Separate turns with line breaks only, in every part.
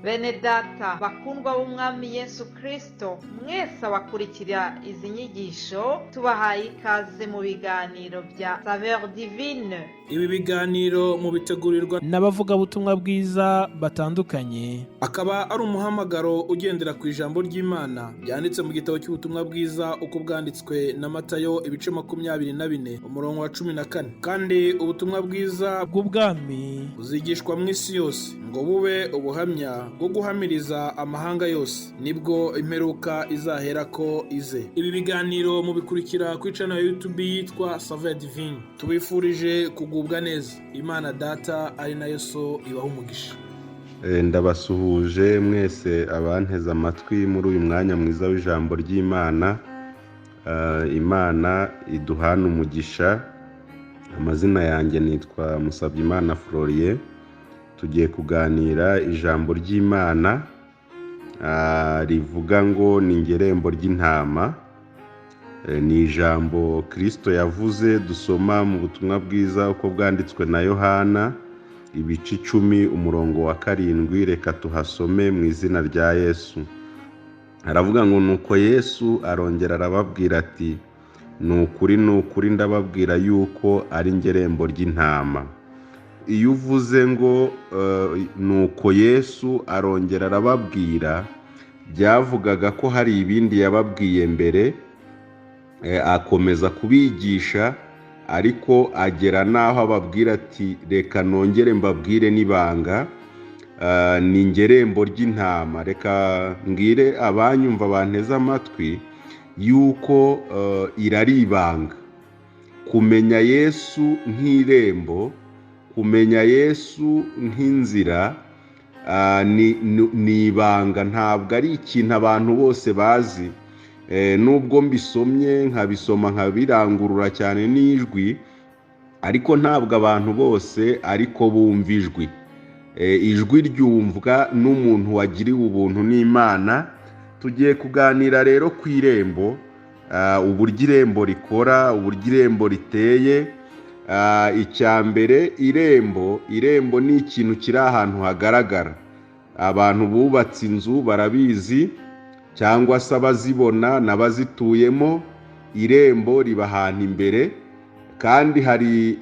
Bene data bakundwa b'umwami Yesu Kristo, mwese abakurikira izi nyigisho tubahaye ikaze mu biganiro bya Saveur Divine.
Ibi biganiro mu bitegurirwa
n'abavugabutumwa bwiza batandukanye,
akaba ari umuhamagaro ugendera ku ijambo ry'Imana byanditse mu gitabo cy'ubutumwa bwiza uko bwanditswe na Matayo ibice 24 umurongo wa 14. Kandi ubutumwa bwiza
bw'ubwami
buzigishwa mu isi yose ngo bube ubuhamya bwo guhamiriza amahanga yose, nibwo imperuka izahera ko ize. Ibi biganiro mubikurikira ku channel ya YouTube yitwa Saveur Divine. Tubifurije kugubwa neza. Imana Data ari nayo so ibaha umugisha.
Ndabasuhuje mwese abanteze amatwi muri uyu mwanya mwiza w'ijambo ry'Imana. Imana iduhana umugisha. Amazina yanjye nitwa Musabyimana Florien. Tugiye kuganira ijambo ry'Imana rivuga ngo ni ngerembo ry'intama. Ni ijambo Kristo yavuze dusoma mu butumwa bwiza uko bwanditswe na Yohana ibice 10 umurongo wa 7. Reka tuhasome mu izina rya Yesu. Aravuga ngo nuko Yesu arongera arababwira ati, nukuri ndababwira yuko ari ngerembo ry'intama. Iyo uvuze ngo nuko Yesu arongera arababwira, byavugaga ko hari ibindi yababwiye mbere, akomeza kubigisha, ariko agera naho ababwira ati reka nongere mbabwire n'ibanga, ni ngerembo ry'intama. Reka mbwire abanyumva banteze amatwi yuko irari ibanga. Kumenya Yesu nk'irembo, kumenya Yesu nk'inzira, ni ibanga, ntabwo ari ikintu abantu bose bazi. Nubwo mbisomye nkabisoma nkabirangurura cyane n'ijwi, ariko ntabwo abantu bose ariko bumva ijwi. Ijwi ryumvwa n'umuntu wagiriwe ubuntu n'Imana. Tugiye kuganira rero ku irembo, uburyo irembo rikora, uburyo irembo riteye. Icyambere, irembo ni ikintu kiri ahantu hagaragara. Abantu bubatse inzu barabizi, cyangwa se abazibona n'abazituyemo. Irembo riba ahantu imbere, kandi hari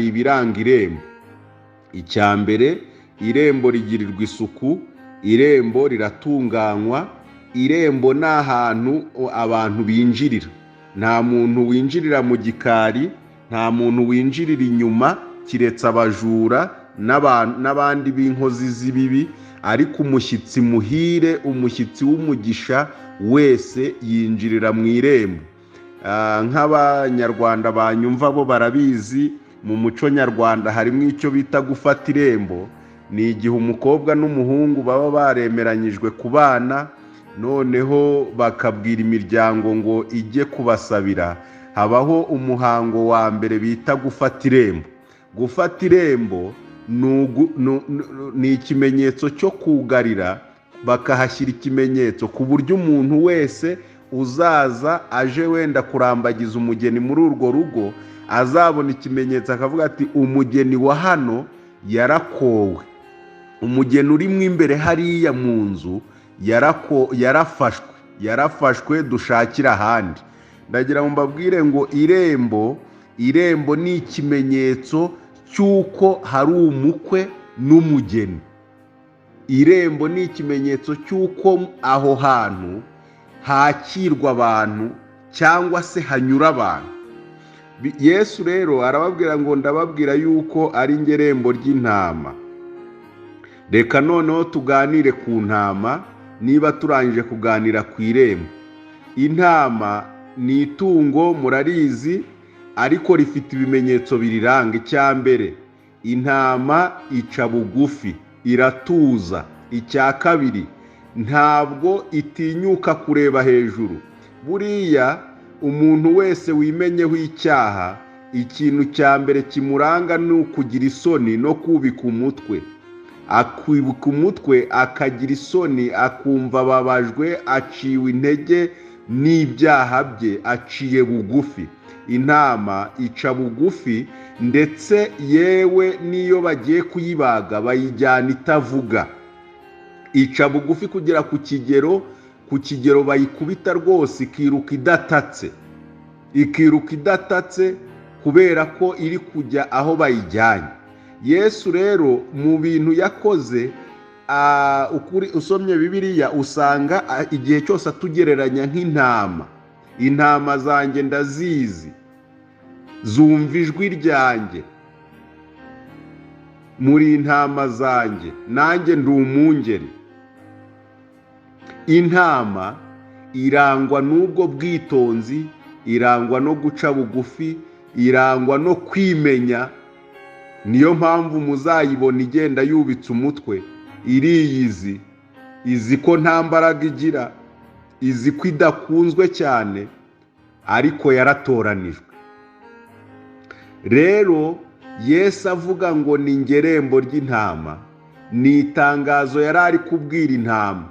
ibiranga irembo. Icyambere, irembo rigirirwa isuku, irembo riratunganywa. Irembo ni ahantu abantu binjirira. Nta muntu winjirira mu gikari, nta muntu winjirira inyuma kiretse abajura n'abandi b'inkozi z'ibibi. Ariko umushyitsi muhire, umushyitsi w'umugisha wese yinjirira mu irembo. Nk'abanyarwanda banyumva bo barabizi, mu muco nyarwanda harimo icyo bita gufata irembo. Ni igihe umukobwa n'umuhungu baba baremeranyijwe kubana, noneho bakabwira imiryango ngo ijye kubasabira. Habaho umuhango wa mbere bita gufata irembo. Gufata irembo ni ikimenyetso cyo kugarira, bakahashyira ikimenyetso ku buryo umuntu wese uzaza aje wenda kurambagiza umugeni muri urwo rugo azabona ikimenyetso akavuga ati umugeni wa hano yarakowe. Umugeni urimo imbere hariya mu nzu yarafashwe dushakira ahandi. Ndagira ngo mbabwire ngo irembo ni ikimenyetso cy'uko hari umukwe n'umugeni. Irembo ni ikimenyetso cy'uko aho hantu hakirwa abantu cyangwa se hanyura abantu. Yesu rero arababwira ngo ndababwira yuko ari ngerembo ry'intama. Reka noneho tuganire ku ntama, niba turangije kuganira ku irembo. Intama ni itungo murarizi, ariko rifite ibimenyetso biriranga. Icyambere, intama ica bugufi, iratuza. Icya kabiri, ntabwo itinyuka kureba hejuru. Buriya umuntu wese wimenyeho icyaha, ikintu cya mbere kimuranga ni ukugira isoni no kubika umutwe. Akwibuka umutwe, akagira isoni, akumva ababajwe, aciwe intege n'ibyaha bye, aciye bugufi. Intama ica bugufi, ndetse yewe niyo bagiye kuyibaga bayijyana itavuga. ica bugufi kugera ku kigero bayikubita rwose ikiruka idatatse kubera ko iri kujya aho bayijyanye. Yesu rero mu bintu yakoze, usomye Bibiliya usanga igihe cyose atugereranya nk'intama. Intama zanjye ndazizi, zumva ijwi ryanjye, muri intama zanjye, nanjye ndi umwungeri. Intama irangwa n'ubwo bwitonzi, irangwa no guca bugufi, irangwa no kwimenya. Niyo mpamvu muzayibona igenda yubitse umutwe, iriyizi, izi ko nta mbaraga igira, izi ko idakunzwe cyane, ariko yaratoranijwe. Rero Yesu avuga ngo ni ingerembo ry'intama, ni itangazo yari ari kubwira intama.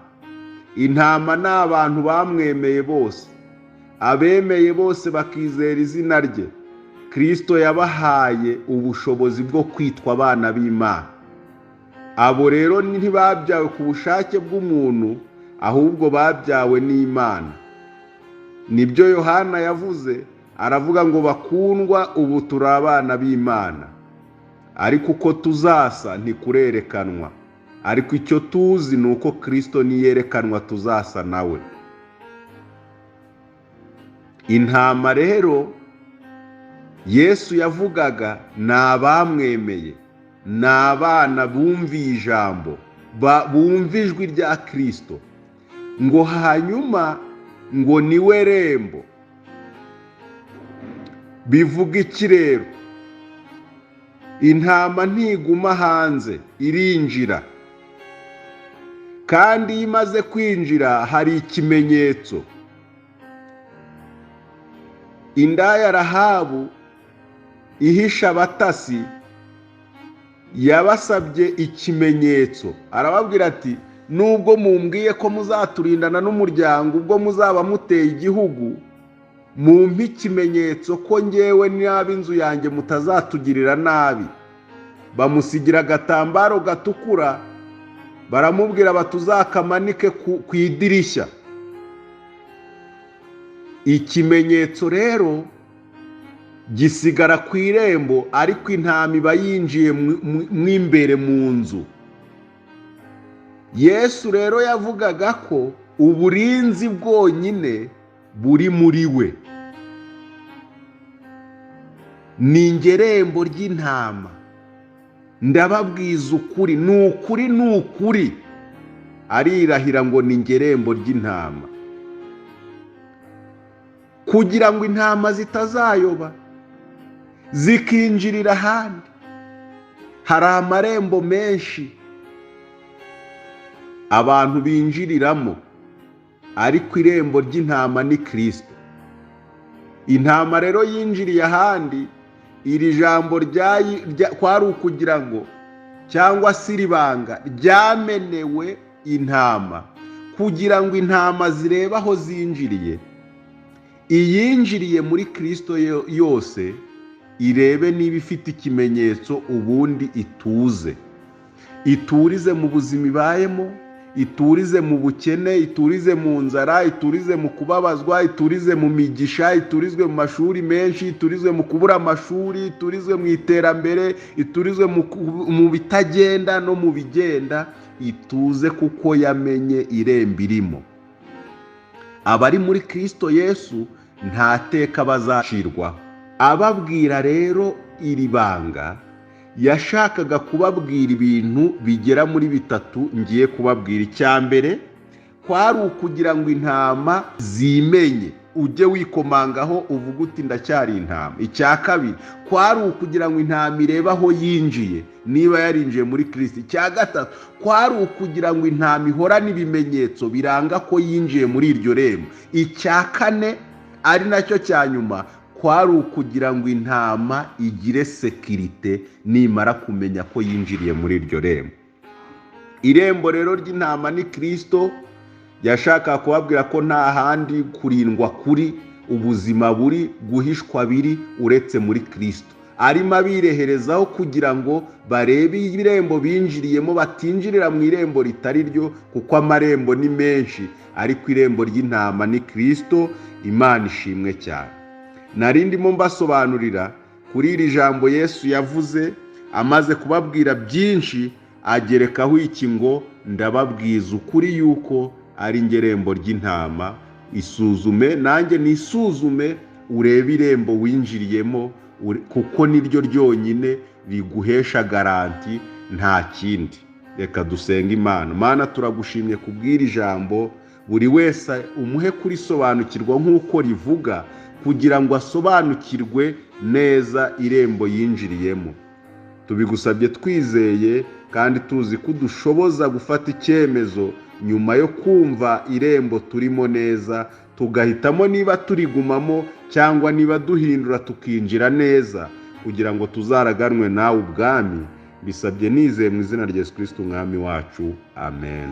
Intama ni abantu bamwemeye bose, abemeye bose bakizera izina rye. Kristo yabahaye ubushobozi bwo kwitwa abana b'Imana. Abo rero ntibabyawe ku bushake bw'umuntu, ahubwo babyawe n'Imana. Nibyo Yohana yavuze, aravuga ngo bakundwa, ubu turi abana b'Imana, ariko uko tuzasa ntikurerekanwa. Ariko icyo tuzi ni uko Kristo niyerekanwa tuzasa nawe. Intama rero Yesu yavugaga ni abamwemeye, ni abana bumviye ijambo, bumva ijwi rya Kristo, ngo hanyuma ngo niwe rembo. Bivuga iki rero? Intama ntiguma hanze, irinjira. Kandi iyo imaze kwinjira hari ikimenyetso. Indaya Rahabu ihisha abatasi yabasabye ikimenyetso. Arababwira ati, nubwo mumbwiye ko muzaturindana n'umuryango ubwo muzaba muteye igihugu, mumpe ikimenyetso ko njyewe n'ab'inzu yanjye mutazatugirira nabi. Bamusigira agatambaro gatukura, baramubwira batuzakamanike ku idirishya. Ikimenyetso rero gisigara ku irembo, ariko intama iba yinjiye mw'imbere mu nzu. Yesu rero yavugaga ko uburinzi bwonyine buri muri we. Ni ingerembo ry'intama. Ndababwiza ukuri, ni ukuri. Arirahira ngo ni ingerembo ry'intama, kugira ngo intama zitazayoba zikinjirira ahandi. Hari amarembo menshi abantu binjiriramo, ariko irembo ry'intama ni Kristo. Intama rero yinjiriye ahandi, iri jambo kwari ukugira ngo, cyangwa se iri banga ryamenewe intama, kugira ngo intama zirebe aho zinjiriye. Iyinjiriye muri Kristo yose irebe niba ifite ikimenyetso, ubundi iturize mu buzima ibayemo, iturize mu bukene, iturize mu nzara, iturize mu kubabazwa, iturize mu migisha, iturizwe mu mashuri menshi, iturizwe mu kubura amashuri, iturizwe mu iterambere, iturizwe mu bitagenda no mu bigenda. Ituze kuko yamenye irembo irimo. Abari muri Kristo Yesu nta teka bazacirwaho. Ababwira rero iri banga, yashakaga kubabwira ibintu bigera muri bitatu ngiye kubabwira. Icya mbere kwari ukugira ngo intama zimenye, ujye wikomangaho uvuga uti ndacyari intama. Icya kabiri kwari ukugira ngo intama irebe aho yinjiye, niba yarinjiye muri Kristo. Icya gatatu kwari ukugira ngo intama ihorane ibimenyetso biranga ko yinjiye muri iryo rembo. Icya kane ari nacyo cya nyuma, kwari ukugira ngo intama igire sekirite nimara kumenya ko yinjiriye muri iryo rembo. Irembo rero ry'intama ni Kristo. Yashaka kubabwira ko nta handi kurindwa kuri, ubuzima buri, guhishwa biri uretse muri Kristo. arimo abireherezaho kugira ngo barebe irembo binjiriyemo, batinjirira mu irembo ritari ryo, kuko amarembo ni menshi ariko irembo ry'intama ni Kristo. Imana ishimwe cyane. Nari ndimo mbasobanurira kuri iri jambo Yesu yavuze, amaze kubabwira byinshi agerekaho iki ngo ndababwiza ukuri yuko ari njye rembo ry'intama. Isuzume nanjye nisuzume, urebe irembo winjiriyemo, kuko niryo ryonyine riguhesha garanti, nta kindi. Reka dusenge Imana. Mana, turagushimye kubwira ijambo, buri wese umuhe kurisobanukirwa nk'uko rivuga, kugira ngo asobanukirwe neza irembo yinjiriyemo. Tubigusabye twizeye kandi tuzi ko dushoboza gufata icyemezo nyuma yo kumva irembo turimo neza, tugahitamo niba turigumamo cyangwa niba duhindura tukinjira neza, kugira ngo tuzaraganwe nawe ubwami. Bisabye nizeye mu izina rya Yesu Kristo umwami wacu. Amen.